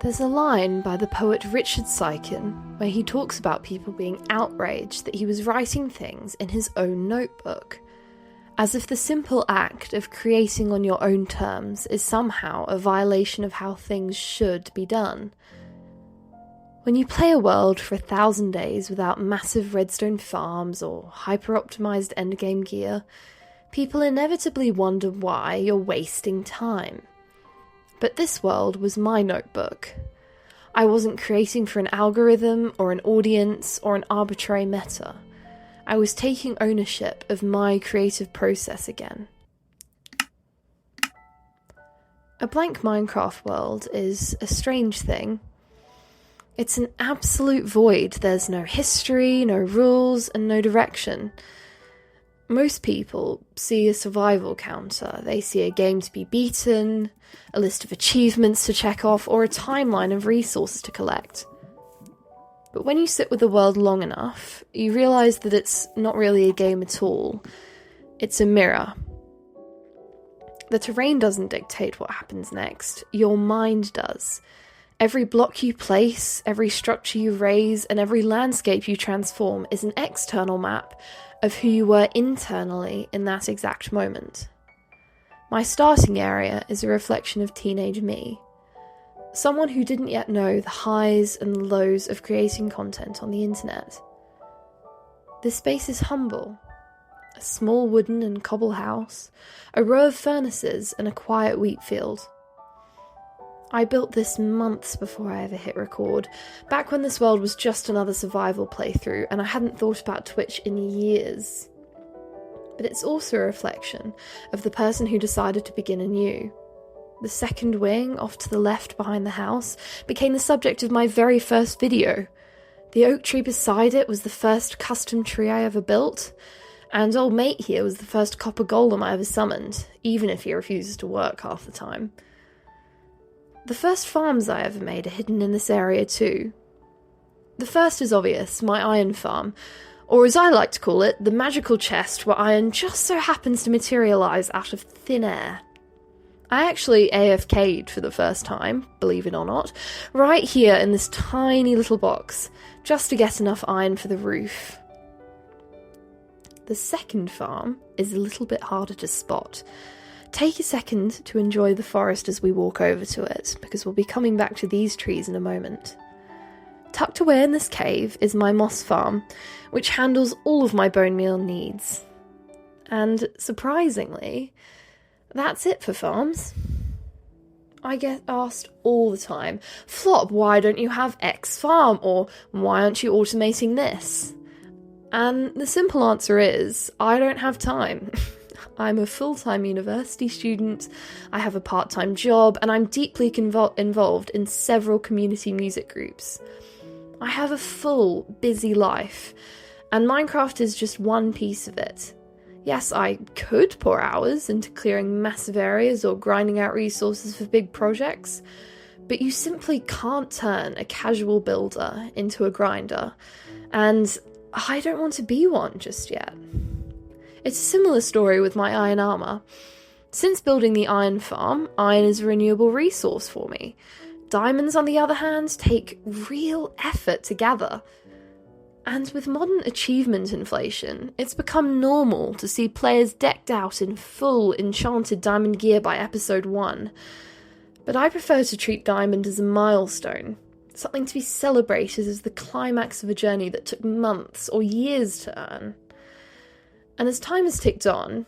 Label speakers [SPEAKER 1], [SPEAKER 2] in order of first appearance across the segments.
[SPEAKER 1] There's a line by the poet Richard Sykin where he talks about people being outraged that he was writing things in his own notebook, as if the simple act of creating on your own terms is somehow a violation of how things should be done. When you play a world for 1,000 days without massive redstone farms or hyper-optimised endgame gear, people inevitably wonder why you're wasting time. But this world was my notebook. I wasn't creating for an algorithm or an audience or an arbitrary meta. I was taking ownership of my creative process again. A blank Minecraft world is a strange thing. It's an absolute void. There's no history, no rules, and no direction. Most people see a survival counter. They see a game to be beaten, a list of achievements to check off, or a timeline of resources to collect. But when you sit with the world long enough, you realise that it's not really a game at all. It's a mirror. The terrain doesn't dictate what happens next. Your mind does. Every block you place, every structure you raise, and every landscape you transform is an external map of who you were internally in that exact moment. My starting area is a reflection of teenage me. Someone who didn't yet know the highs and lows of creating content on the internet. This space is humble. A small wooden and cobble house, a row of furnaces, and a quiet wheat field. I built this months before I ever hit record, back when this world was just another survival playthrough and I hadn't thought about Twitch in years. But it's also a reflection of the person who decided to begin anew. The second wing, off to the left behind the house, became the subject of my very first video. The oak tree beside it was the first custom tree I ever built, and old mate here was the first copper golem I ever summoned, even if he refuses to work half the time. The first farms I ever made are hidden in this area too. The first is obvious, my iron farm, or as I like to call it, the magical chest where iron just so happens to materialise out of thin air. I actually AFK'd for the first time, believe it or not, right here in this tiny little box, just to get enough iron for the roof. The second farm is a little bit harder to spot. Take a second to enjoy the forest as we walk over to it, because we'll be coming back to these trees in a moment. Tucked away in this cave is my moss farm, which handles all of my bone meal needs. And surprisingly, that's it for farms. I get asked all the time, Flop, why don't you have X farm? Or why aren't you automating this? And the simple answer is, I don't have time. I'm a full-time university student, I have a part-time job, and I'm deeply involved in several community music groups. I have a full, busy life, and Minecraft is just one piece of it. Yes, I could pour hours into clearing massive areas or grinding out resources for big projects, but you simply can't turn a casual builder into a grinder, and I don't want to be one just yet. It's a similar story with my iron armour. Since building the iron farm, iron is a renewable resource for me. Diamonds, on the other hand, take real effort to gather. And with modern achievement inflation, it's become normal to see players decked out in full enchanted diamond gear by episode 1. But I prefer to treat diamond as a milestone, something to be celebrated as the climax of a journey that took months or years to earn. And as time has ticked on,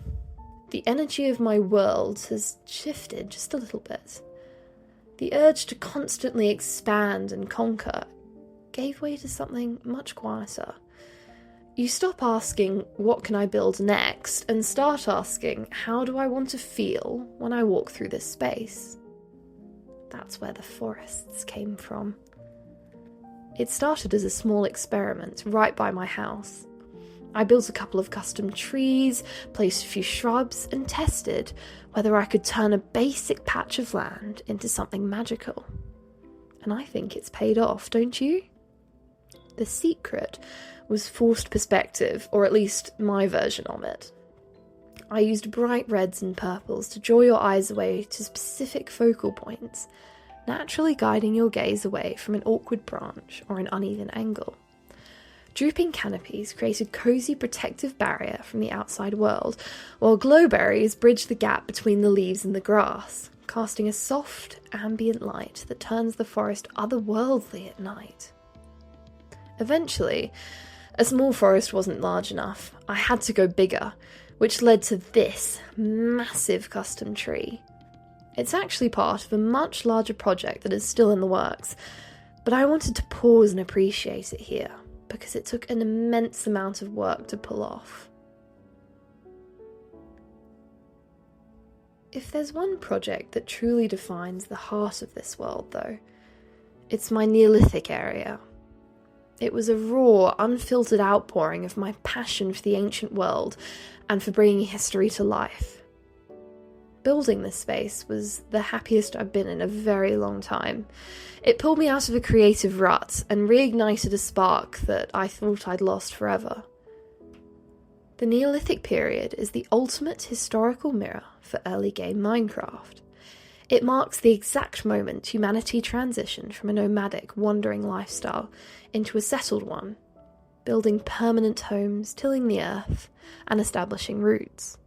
[SPEAKER 1] the energy of my world has shifted just a little bit. The urge to constantly expand and conquer gave way to something much quieter. You stop asking, what can I build next, and start asking, how do I want to feel when I walk through this space? That's where the forests came from. It started as a small experiment right by my house. I built a couple of custom trees, placed a few shrubs, and tested whether I could turn a basic patch of land into something magical. And I think it's paid off, don't you? The secret was forced perspective, or at least my version of it. I used bright reds and purples to draw your eyes away to specific focal points, naturally guiding your gaze away from an awkward branch or an uneven angle. Drooping canopies create a cosy protective barrier from the outside world, while glowberries bridge the gap between the leaves and the grass, casting a soft, ambient light that turns the forest otherworldly at night. Eventually, a small forest wasn't large enough. I had to go bigger, which led to this massive custom tree. It's actually part of a much larger project that is still in the works, but I wanted to pause and appreciate it here, because it took an immense amount of work to pull off. If there's one project that truly defines the heart of this world, though, it's my Neolithic area. It was a raw, unfiltered outpouring of my passion for the ancient world and for bringing history to life. Building this space was the happiest I've been in a very long time. It pulled me out of a creative rut and reignited a spark that I thought I'd lost forever. The Neolithic period is the ultimate historical mirror for early game Minecraft. It marks the exact moment humanity transitioned from a nomadic, wandering lifestyle into a settled one, building permanent homes, tilling the earth, and establishing roots.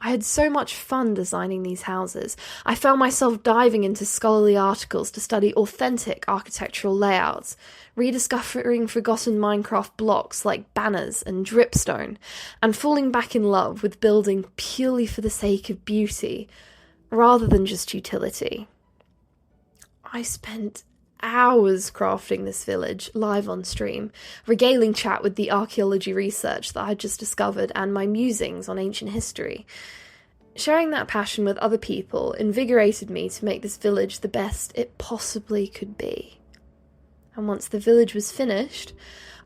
[SPEAKER 1] I had so much fun designing these houses. I found myself diving into scholarly articles to study authentic architectural layouts, rediscovering forgotten Minecraft blocks like banners and dripstone, and falling back in love with building purely for the sake of beauty, rather than just utility. I spent hours crafting this village live on stream, regaling chat with the archaeology research that I'd just discovered and my musings on ancient history. Sharing that passion with other people invigorated me to make this village the best it possibly could be. And once the village was finished,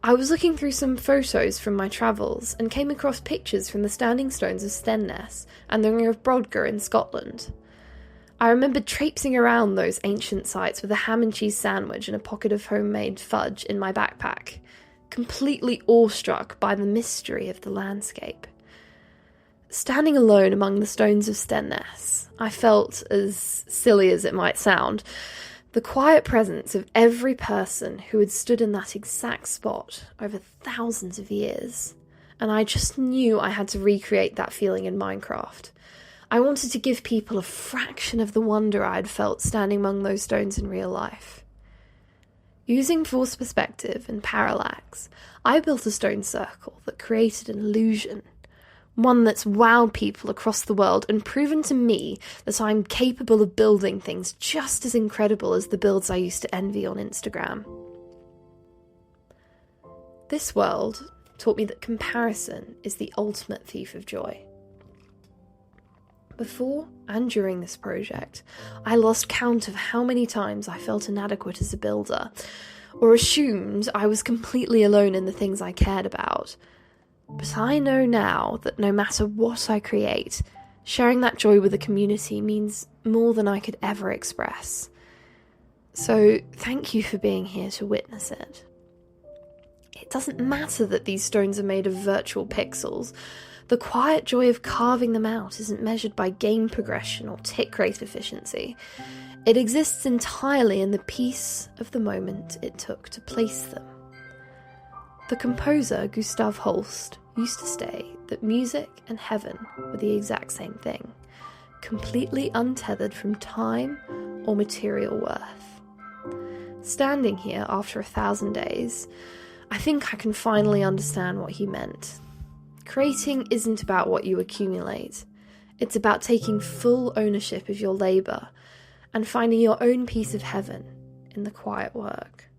[SPEAKER 1] I was looking through some photos from my travels and came across pictures from the standing stones of Stenness and the Ring of Brodgar in Scotland. I remembered traipsing around those ancient sites with a ham and cheese sandwich and a pocket of homemade fudge in my backpack, completely awestruck by the mystery of the landscape. Standing alone among the stones of Stenness, I felt, as silly as it might sound, the quiet presence of every person who had stood in that exact spot over thousands of years, and I just knew I had to recreate that feeling in Minecraft. I wanted to give people a fraction of the wonder I had felt standing among those stones in real life. Using forced perspective and parallax, I built a stone circle that created an illusion, one that's wowed people across the world and proven to me that I'm capable of building things just as incredible as the builds I used to envy on Instagram. This world taught me that comparison is the ultimate thief of joy. Before and during this project, I lost count of how many times I felt inadequate as a builder, or assumed I was completely alone in the things I cared about. But I know now that no matter what I create, sharing that joy with a community means more than I could ever express. So thank you for being here to witness it. It doesn't matter that these stones are made of virtual pixels. The quiet joy of carving them out isn't measured by game progression or tick rate efficiency. It exists entirely in the peace of the moment it took to place them. The composer Gustav Holst used to say that music and heaven were the exact same thing, completely untethered from time or material worth. Standing here after 1,000 days, I think I can finally understand what he meant. Creating isn't about what you accumulate. It's about taking full ownership of your labour and finding your own piece of heaven in the quiet work.